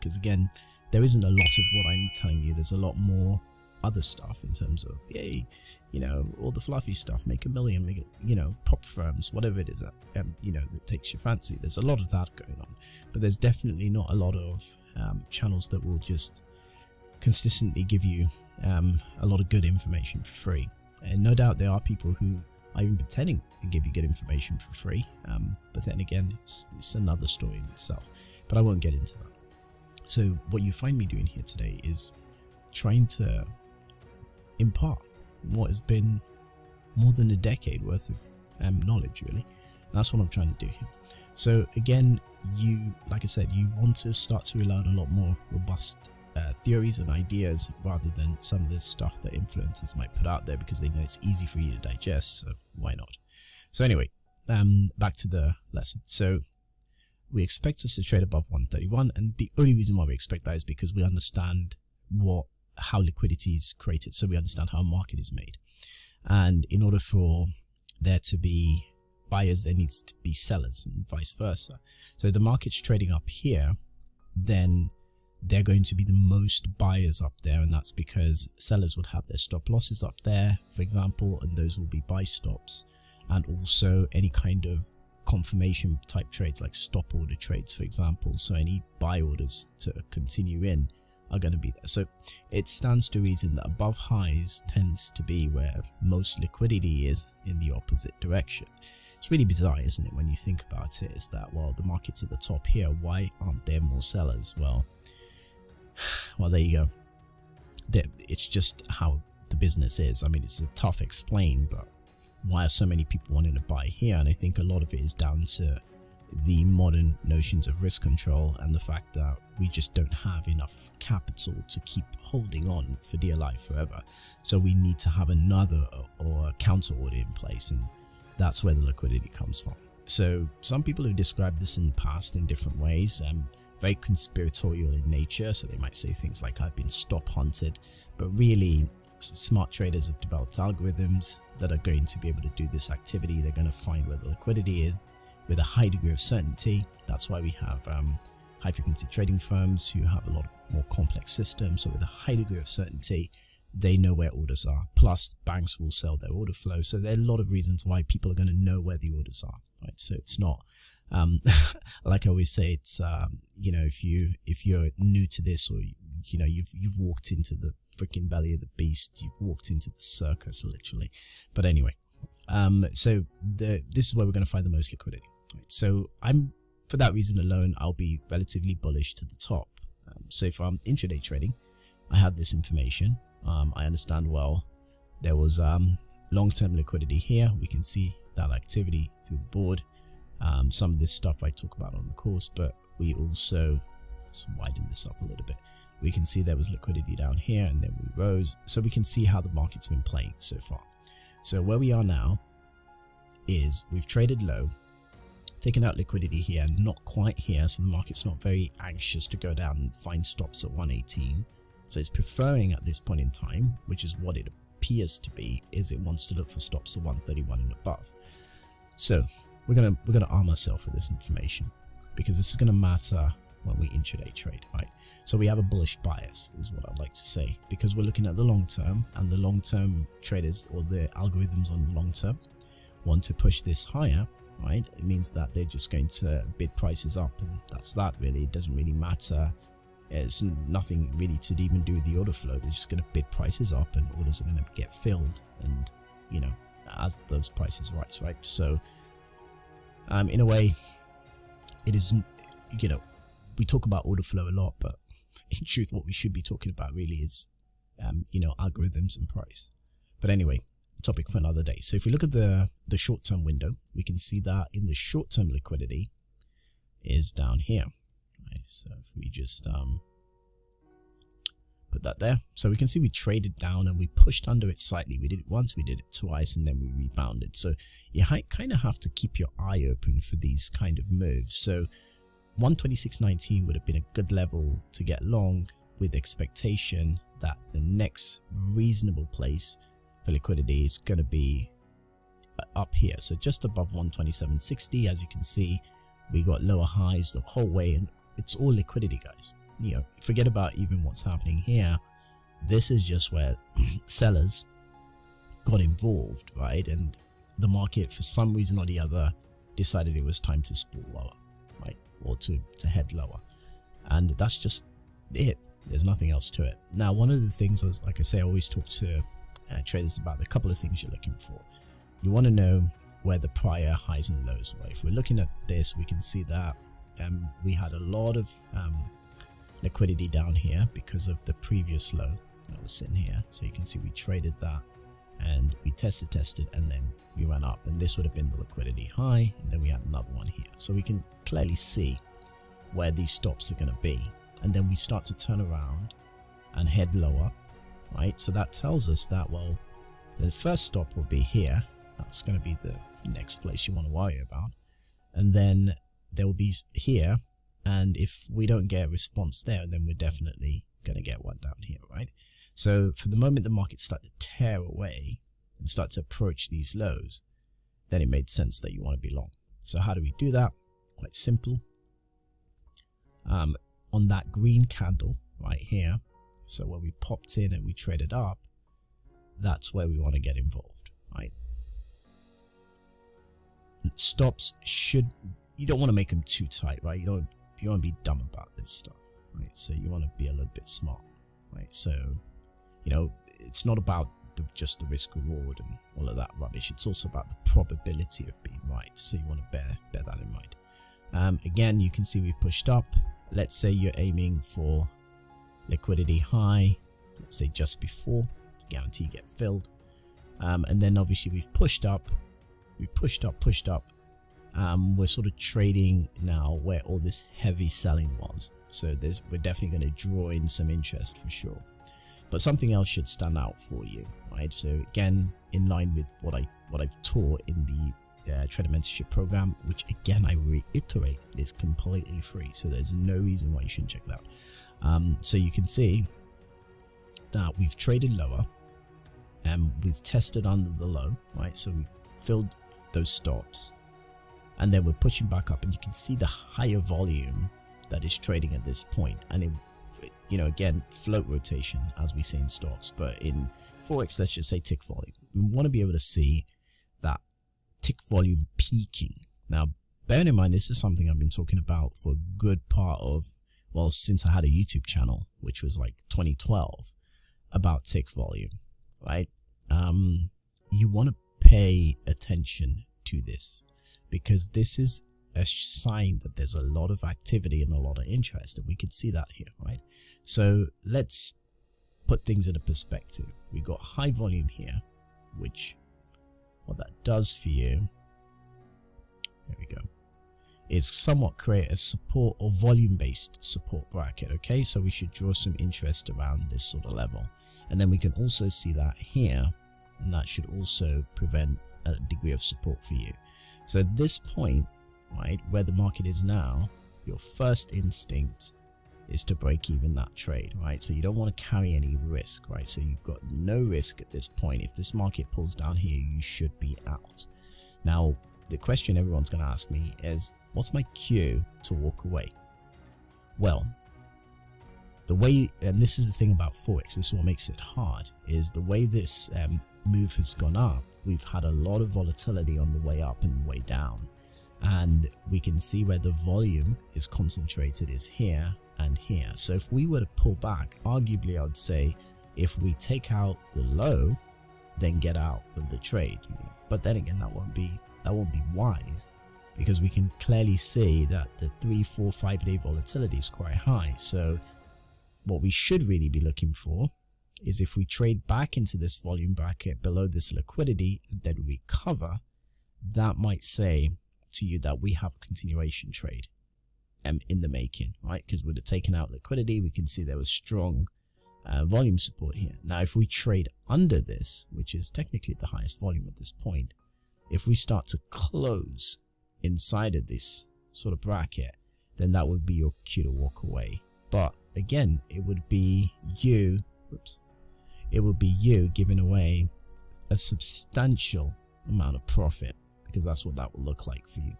because again, there isn't a lot of what I'm telling you. There's a lot more other stuff in terms of, yay, you know, all the fluffy stuff, make a million, make it, you know, prop firms, whatever it is that, you know, that takes your fancy. There's a lot of that going on, but there's definitely not a lot of channels that will just consistently give you a lot of good information for free. And no doubt there are people who are even pretending to give you good information for free, but then again, it's another story in itself, but I won't get into that. So what you find me doing here today is trying to impart what has been more than a decade worth of knowledge, really, and that's what I'm trying to do here. So again, you, like I said, you want to start to rely on a lot more robust theories and ideas rather than some of this stuff that influencers might put out there because they know it's easy for you to digest, so why not? So anyway, back to the lesson. So we expect us to trade above 131, and the only reason why we expect that is because we understand how liquidity is created, so we understand how a market is made. And in order for there to be buyers, there needs to be sellers, and vice versa. So the market's trading up here, then they're going to be the most buyers up there, and that's because sellers would have their stop losses up there, for example, and those will be buy stops, and also any kind of confirmation type trades like stop order trades, for example. So any buy orders to continue in are going to be there. So it stands to reason that above highs tends to be where most liquidity is in the opposite direction. It's really bizarre, isn't it, when you think about it? Is that, well, the market's at the top here, why aren't there more sellers? Well, there you go. It's just how the business is. I mean, it's a tough explain, but why are so many people wanting to buy here? And I think a lot of it is down to the modern notions of risk control and the fact that we just don't have enough capital to keep holding on for dear life forever. So we need to have another or a counter order in place, and that's where the liquidity comes from. So some people have described this in the past in different ways, very conspiratorial in nature. So they might say things like, I've been stop hunted, but really smart traders have developed algorithms that are going to be able to do this activity. They're going to find where the liquidity is with a high degree of certainty. That's why we have high frequency trading firms who have a lot more complex systems. So with a high degree of certainty, they know where orders are. Plus, banks will sell their order flow. So there are a lot of reasons why people are going to know where the orders are, right? So it's not like I always say, it's you know, if you're new to this, or you know, you've walked into the freaking belly of the beast, you've walked into the circus, literally. But anyway, so this is where we're going to find the most liquidity, right? So for that reason alone, I'll be relatively bullish to the top. So if I'm intraday trading, I have this information. I understand, well, there was long-term liquidity here. We can see that activity through the board. Some of this stuff I talk about on the course, but we also, let's widen this up a little bit. We can see there was liquidity down here, and then we rose. So we can see how the market's been playing so far. So where we are now is we've traded low, taken out liquidity here, not quite here. So the market's not very anxious to go down and find stops at 118. So it's preferring at this point in time, which is what it appears to be, is it wants to look for stops at 131 and above. So we're gonna arm ourselves with this information, because this is gonna matter when we intraday trade, right? So we have a bullish bias, is what I'd like to say, because we're looking at the long term, and the long term traders, or the algorithms on the long term, want to push this higher, right? It means that they're just going to bid prices up, and that's that, really. It doesn't really matter. It's nothing really to even do with the order flow. They're just going to bid prices up, and orders are going to get filled, and you know, as those prices rise, right? So in a way, it is, you know, we talk about order flow a lot, but in truth, what we should be talking about really is, you know, algorithms and price. But anyway, topic for another day. So if we look at the short-term window, we can see that in the short-term liquidity is down here. Right? So if we just put that there, so we can see we traded down and we pushed under it slightly. We did it once, we did it twice, and then we rebounded. So you kind of have to keep your eye open for these kind of moves. So 126.19 would have been a good level to get long, with expectation that the next reasonable place for liquidity is going to be up here. So just above 127.60. As you can see, we got lower highs the whole way, and it's all liquidity, guys. forget about even what's happening here. This is just where sellers got involved, right? And the market, for some reason or the other, decided it was time to spool lower, right? Or to head lower. And that's just it. There's nothing else to it. Now, one of the things, like I say, I always talk to traders about the couple of things you're looking for. You want to know where the prior highs and lows were. If we're looking at this, we can see that we had a lot of liquidity down here because of the previous low that was sitting here. So you can see we traded that and we tested, and then we went up, and this would have been the liquidity high, and then we had another one here. So we can clearly see where these stops are going to be, and then we start to turn around and head lower, right? So that tells us that, well, the first stop will be here. That's going to be the next place you want to worry about, and then there will be here, and if we don't get a response there, then we're definitely going to get one down here, right? So for the moment the market started to tear away and start to approach these lows, then it made sense that you want to be long. So how do we do that? Quite simple. On that green candle right here, so where we popped in and we traded up, that's where we want to get involved, right? Stops you don't want to make them too tight, right? You want to be dumb about this stuff, right? So you want to be a little bit smart, right? So it's not about just the risk reward and all of that rubbish. It's also about the probability of being right. So you want to bear that in mind. Again, you can see we've pushed up. Let's say you're aiming for liquidity high, let's say just before, to guarantee you get filled. And then obviously we've pushed up. We pushed up. We're sort of trading now where all this heavy selling was. So we're definitely going to draw in some interest for sure. But something else should stand out for you, right? So again, in line with what I've taught in the Trader Mentorship Program, which again I reiterate is completely free. So there's no reason why you shouldn't check it out. So you can see that we've traded lower, and we've tested under the low, right? So we've filled those stops, and then we're pushing back up, and you can see the higher volume that is trading at this point. And it, again, float rotation, as we say in stocks, but in Forex, let's just say tick volume. We want to be able to see that tick volume peaking. Now, bearing in mind, this is something I've been talking about for a good part of, well, since I had a YouTube channel, which was like 2012, about tick volume, right? You want to pay attention to this, because this is a sign that there's a lot of activity and a lot of interest, and we can see that here, right? So let's put things in a perspective. We got high volume here, which what that does for you, there we go, is somewhat create a support or volume based support bracket. Okay, so we should draw some interest around this sort of level, and then we can also see that here, and that should also prevent a degree of support for you. So at this point, right, where the market is now, your first instinct is to break even that trade, right? So you don't want to carry any risk, right? So you've got no risk at this point. If this market pulls down here, you should be out. Now, the question everyone's going to ask me is, what's my cue to walk away? Well, the way, and this is the thing about Forex, this is what makes it hard, is the way this move has gone up, we've had a lot of volatility on the way up and the way down. And we can see where the volume is concentrated is here and here. So if we were to pull back, arguably I would say if we take out the low, then get out of the trade. But then again, that won't be wise, because we can clearly see that the 3, 4, 5 day volatility is quite high. So what we should really be looking for is if we trade back into this volume bracket below this liquidity, then recover, that might say to you that we have a continuation trade in the making, right? Because we'd have taken out liquidity, we can see there was strong volume support here. Now, if we trade under this, which is technically the highest volume at this point, if we start to close inside of this sort of bracket, then that would be your cue to walk away. But again, it would be you, giving away a substantial amount of profit, because that's what that will look like for you.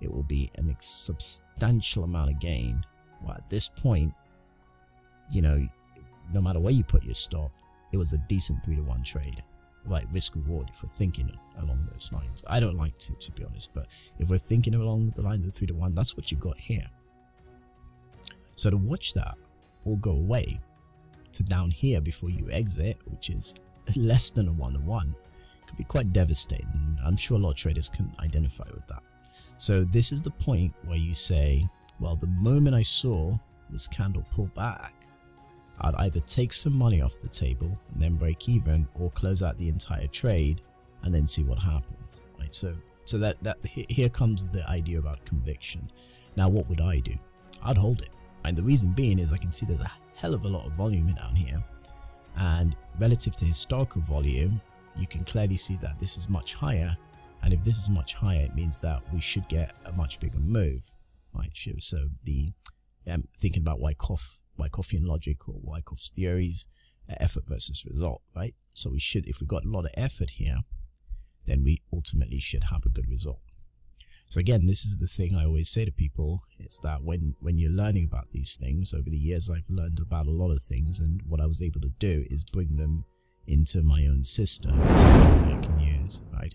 It will be a substantial amount of gain. Well, at this point, no matter where you put your stop, it was a decent 3-to-1 trade. Right, risk reward if we're thinking along those lines. I don't like to be honest, but if we're thinking along the lines of 3-to-1, that's what you got here. So to watch that all go away to down here before you exit, which is less than a 1-to-1, could be quite devastating. I'm sure a lot of traders can identify with that. So this is the point where you say, well, the moment I saw this candle pull back, I'd either take some money off the table and then break even, or close out the entire trade and then see what happens, right? So here comes the idea about conviction. Now, what would I do? I'd hold it. And the reason being is I can see there's a hell of a lot of volume down here, and relative to historical volume, you can clearly see that this is much higher. And if this is much higher, it means that we should get a much bigger move, right? So the thinking about Wyckoffian logic or Wyckoff's theories, effort versus result, right? So we should, if we got a lot of effort here, then we ultimately should have a good result. So again, this is the thing I always say to people, is that when you're learning about these things, over the years I've learned about a lot of things, and what I was able to do is bring them into my own system, something that I can use, right?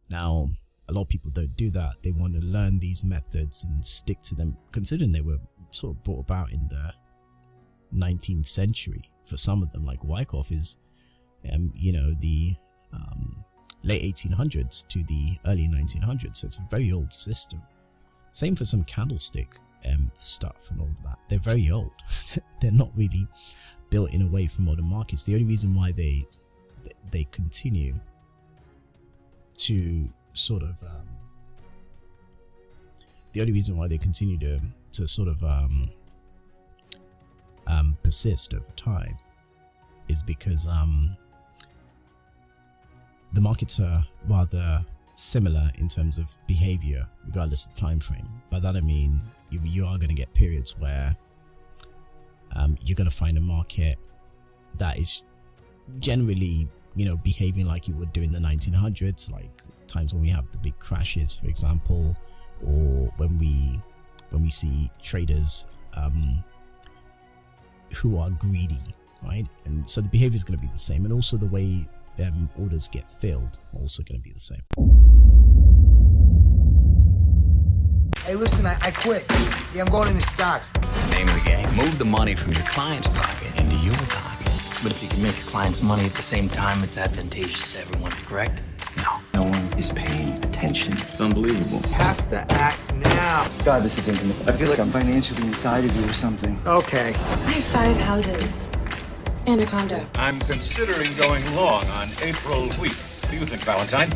Now, a lot of people don't do that. They want to learn these methods and stick to them, considering they were sort of brought about in the 19th century. For some of them, like Wyckoff is, the late 1800s to the early 1900s. So it's a very old system. Same for some candlestick stuff and all of that. They're very old. They're not really built in a way for modern markets. The only reason why they continue to sort of persist over time is because the markets are rather similar in terms of behavior regardless of time frame. By that I mean you are going to get periods where you're going to find a market that is generally behaving like it would do in the 1900s, like times when we have the big crashes, for example, or when we see traders who are greedy, right? And so the behavior is going to be the same, and also the way orders get filled also going to be the same. Hey, listen, I quit. Yeah, I'm going into stocks. Name of the game. Move the money from your client's pocket into your pocket. But if you can make your clients money at the same time, it's advantageous to everyone, correct? No one is paying attention. It's unbelievable. Have to act now. God, this is intimate. I feel like I'm financially inside of you or something. Okay. I have 5 houses and a condo. I'm considering going long on April wheat. What do you think, Valentine?